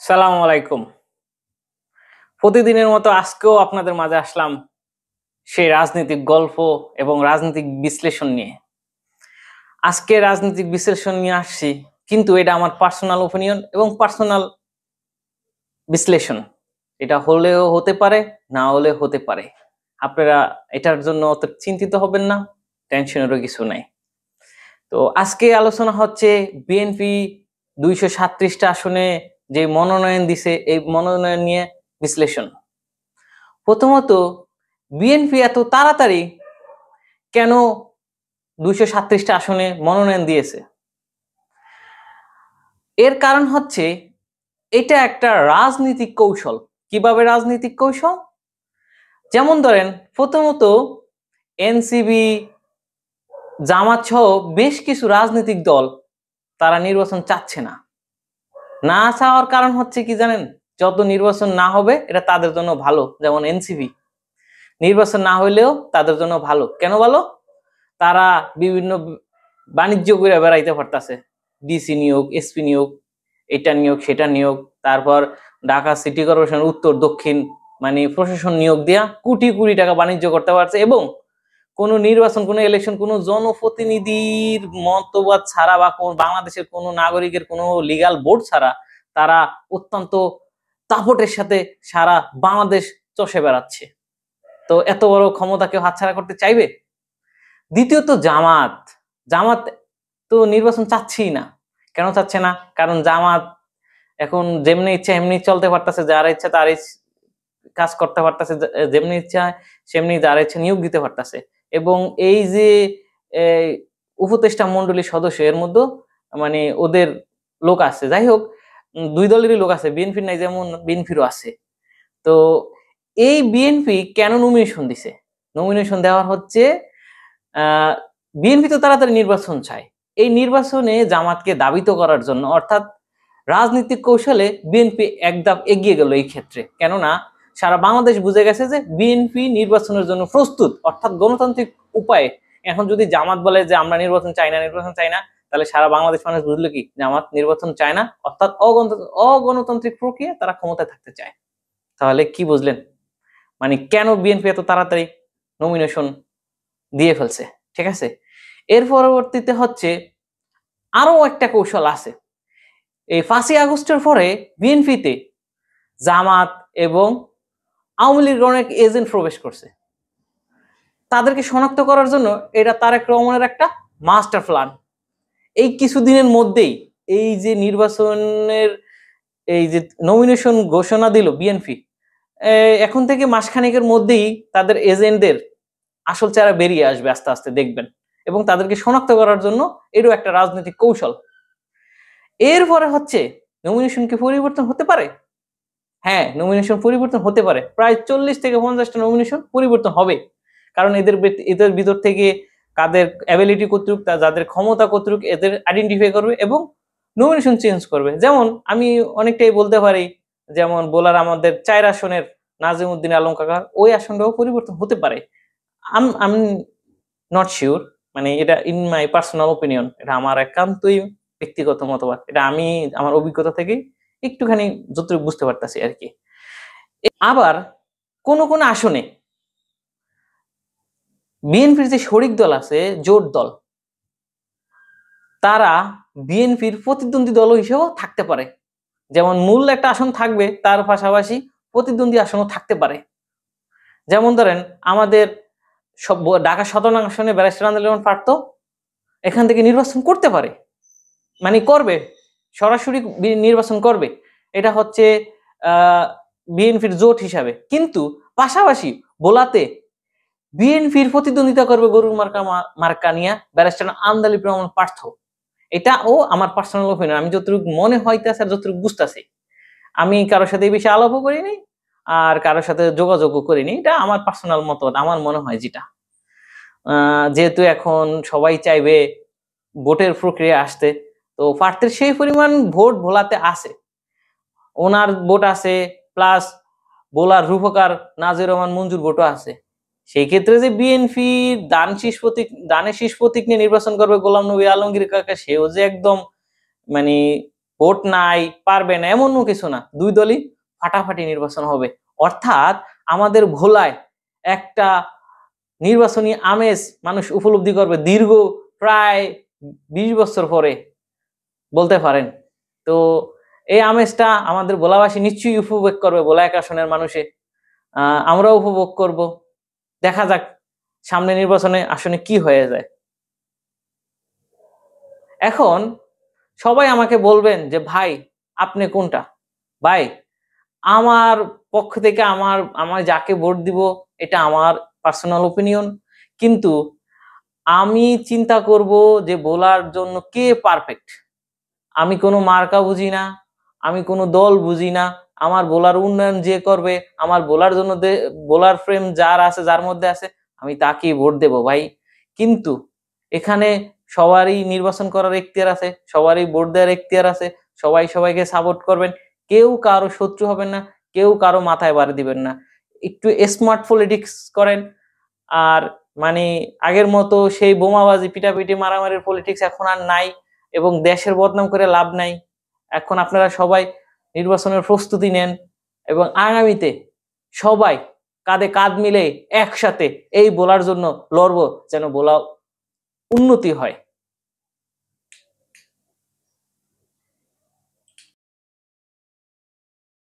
সালামু আলাইকুম। প্রতিদিনের মতো আজকেও আপনাদের মাঝে আসলাম সেই রাজনৈতিক গল্প এবং রাজনৈতিক বিশ্লেষণ নিয়ে। আজকে রাজনৈতিক বিশ্লেষণ নিয়ে আসছি, কিন্তু এটা আমার পার্সোনাল ওপিনিয়ন এবং পার্সোনাল বিশ্লেষণ। এটা হলেও হতে পারে, না হলেও হতে পারে। আপনারা এটার জন্য অত চিন্তিত হবেন না, টেনশনেরও কিছু নাই। তো আজকে আলোচনা হচ্ছে বিএনপি 237টা আসনে যে মনোনয়ন দিছে, এই মনোনয়ন নিয়ে বিশ্লেষণ। প্রথমত, বিএনপি এত তাড়াতাড়ি কেন 237টা আসনে মনোনয়ন দিয়েছে? এর কারণ হচ্ছে এটা একটা রাজনৈতিক কৌশল। কিভাবে রাজনৈতিক কৌশল? যেমন ধরেন, প্রথমত এনসিবি, জামাত সহ বেশ কিছু রাজনৈতিক দল তারা নির্বাচন চাচ্ছে না। না চাওয়ার কারণ হচ্ছে কি জানেন? যত নির্বাচন না হবে এটা তাদের জন্য ভালো। যেমন এনসিবি, নির্বাচন না হইলেও তাদের জন্য ভালো। কেন ভালো? তারা বিভিন্ন বাণিজ্য করে বেড়াইতে পারতেছে। ডিসি নিয়োগ, এসপি নিয়োগ, এটা নিয়োগ সেটা নিয়োগ, তারপর ঢাকা সিটি কর্পোরেশন উত্তর দক্ষিণ মানে প্রশাসন নিয়োগ দিয়া কোটি কোটি টাকা বাণিজ্য করতে পারছে। এবং কোন নির্বাচন, কোন ইলেকশন, কোন জনপ্রতিনিধির মতবাদ ছাড়া বা বাংলাদেশের কোন নাগরিকের কোন লিগাল বোর্ড ছাড়া তারা অত্যন্ত দাপটের সাথে সারা বাংলাদেশ চষে বেড়াচ্ছে। তো এত বড় ক্ষমতা কেউ হাতছাড়া করতে চাইবে? দ্বিতীয়ত জামাত। জামাত তো নির্বাচন চাচ্ছেই না। কেন চাচ্ছে না? কারণ জামাত এখন যেমনি ইচ্ছা এমনি চলতে পারতেছে, যার ইচ্ছা তার কাজ করতে পারতেছে, যেমনি ইচ্ছা সেমনি যার ইচ্ছা নিয়োগ দিতে পারতেছে। এবং এই যে উপদেষ্টা মন্ডলীর সদস্য, এর মধ্যে মানে ওদের লোক আছে। যাই হোক, দুই দলেরই লোক আছে, বিএনপির নাই যেমন বিএনপিরও আছে। তো এই বিএনপি কেন নমিনেশন দিছে? নমিনেশন দেওয়ার হচ্ছে বিএনপি তো তাড়াতাড়ি নির্বাচন চায়। এই নির্বাচনে জামাতকে দাবিত করার জন্য, অর্থাৎ রাজনৈতিক কৌশলে বিএনপি এক ধাপ এগিয়ে গেল এই ক্ষেত্রে। কেননা সারা বাংলাদেশ বুঝে গেছে যে বিএনপি নির্বাচনের জন্য প্রস্তুত, অর্থাৎ গণতান্ত্রিক উপায়ে। এখন যদি জামাত বলে যে আমরা নির্বাচন চাই না, নির্বাচন চাই না, তাহলে সারা বাংলাদেশ মানুষ বুঝলো কি জামাত নির্বাচন চায় না, অর্থাৎ অগণতান্ত্রিক প্রক্রিয়া তারা ক্ষমতায় থাকতে চায়। তাহলে কি বুঝলেন মানে কেন বিএনপি এত তাড়াতাড়ি নমিনেশন দিয়ে ফেলছে? ঠিক আছে, এর পরবর্তীতে হচ্ছে আরো একটা কৌশল আছে। এই 5ই আগস্টের পরে বিএনপিতে জামাত এবং আওয়ামী লীগের অনেক এজেন্ট প্রবেশ করছে। তাদেরকে শনাক্ত করার জন্য এটা তারেক রহমানের একটা মাস্টার প্ল্যান। এই কিছুদিনের মধ্যেই এই যে নির্বাচনের এই যে নমিনেশন ঘোষণা দিল বিএনপি, এখন থেকে মাসখানেকের মধ্যেই তাদের এজেন্টদের আসল চেহারা বেরিয়ে আসবে আস্তে আস্তে, দেখবেন। এবং তাদেরকে শনাক্ত করার জন্য এটাও একটা রাজনৈতিক কৌশল। এরপরে হচ্ছে নমিনেশন কি পরিবর্তন হতে পারে? হ্যাঁ, নমিনেশন পরিবর্তন হতে পারে। প্রায় 40 থেকে 50টা নমিনেশন পরিবর্তন হবে। কারণ এদের ভিতর থেকে কাদের অ্যাবিলিটি কতটুক, যাদের ক্ষমতা কতটুক, এদের আইডেন্টিফাই করবে এবং নমিনেশন চেঞ্জ করবে। যেমন আমি অনেকটাই বলতে পারি, যেমন বোলার আমাদের 4 আসনের নাজিমউদ্দিন আলম কাকা, ওই আসনটাও পরিবর্তন হতে পারে। আম নট শিওর, মানে এটা ইন মাই পার্সোনাল ওপিনিয়ন, এটা আমার একান্তই ব্যক্তিগত মতবাদ। এটা আমি আমার অভিজ্ঞতা থেকে একটুখানি যতটুকু বুঝতে পারতেছি আর কি। আবার কোন কোন আসনে বিএনপির যে শরিক দল আছে, জোট দল, তারা বিএনপির প্রতিদ্বন্দ্বী দল হিসেবেও থাকতে পারে। যেমন মূল একটা আসন থাকবে, তার পাশাপাশি প্রতিদ্বন্দ্বী আসনও থাকতে পারে। যেমন ধরেন আমাদের সব ঢাকা 17 আসনে ব্যারিস্টার আন্দোলন পারতো, এখান থেকে নির্বাচন করতে পারে, মানে করবে, সরাসরি নির্বাচন করবে। এটা হচ্ছে বিএনপির জোট হিসাবে। কিন্তু পাশাপাশি বোলাতে বিএনপির প্রতিদ্বন্দ্বিতা করবে গরুর মার্কা নিয়ে ব্যারিস্টার আমদালিব রহমান পার্থ। এটা ও আমার পার্সোনাল ওপিনিয়ন, আমি যতটুকু মনে হইতেছে আর যতটুকু বুঝতেছি। আমি কারোর সাথে এই বিষয়ে আলাপও করিনি আর কারোর সাথে যোগাযোগও করিনি। এটা আমার পার্সোনাল মতবাদ, আমার মনে হয় যেটা। যেহেতু এখন সবাই চাইবে ভোটের প্রক্রিয়া আসতে, তো পার্থের সেই পরিমাণ ভোট ভোলাতে আছে, ওনার ভোট আছে, প্লাস বোলার রূপকার নাজির রহমান মঞ্জুর ভোটও আছে। সেই ক্ষেত্রে যে বিএনপি দানের শীষ প্রতীক নিয়ে নির্বাচন করবে গোলাম নবী আলমগীর কাকা, সেও যে একদম মানে ভোট নাই, পারবে না, এমনও কিছু না, দুই দলই ফাটাফাটি নির্বাচন হবে। অর্থাৎ আমাদের ভোলায় একটা নির্বাচনী আমেজ মানুষ উপলব্ধি করবে দীর্ঘ প্রায় 20 বছর পরে বলতে পারেন। তো এই আমেজটা আমাদের ভোলাবাসী নিশ্চয়ই উপভোগ করবে, ভোলা 1 আসনের মানুষে। আমরাও উপভোগ করব। দেখা যাক সামনে নির্বাচনে আসলে কি হয়ে যায়। এখন সবাই আমাকে বলবেন যে ভাই আপনি কোনটা? ভাই আমার পক্ষ থেকে আমার যাকে ভোট দিব এটা আমার পার্সোনাল ওপিনিয়ন, কিন্তু আমি চিন্তা করব যে বলার জন্য কে পারফেক্ট। আমি কোনো মার্কা বুঝি না, আমি কোনো দল বুঝি না, আমার বোলার উন্নয়ন যে করবে, আমার বোলার জন্য বোলার ফ্রেম যার আছে, যার মধ্যে আছে, আমি তাকেই ভোট দেব ভাই। কিন্তু এখানে সবারই নির্বাচন করার এখতিয়ার আছে, সবারই ভোট দেওয়ার এখতিয়ার আছে, সবাই সবাইকে সাপোর্ট করবেন, কেউ কারো শত্রু হবেন না, কেউ কারো মাথায় বাড়ি দিবেন না, একটু স্মার্ট পলিটিক্স করেন। আর মানে আগের মতো সেই বোমাবাজি পিটাপিটি মারামারির পলিটিক্স এখন আর নাই, এবং দেশের বদনাম করে লাভ নাই। এখন আপনারা সবাই নির্বাচনের প্রস্তুতি নেন এবং আগামীতে সবাই কাঁধে কাঁধ মিলে একসাথে এই বলার জন্য লড়বো, যেন বলা উন্নতি হয়।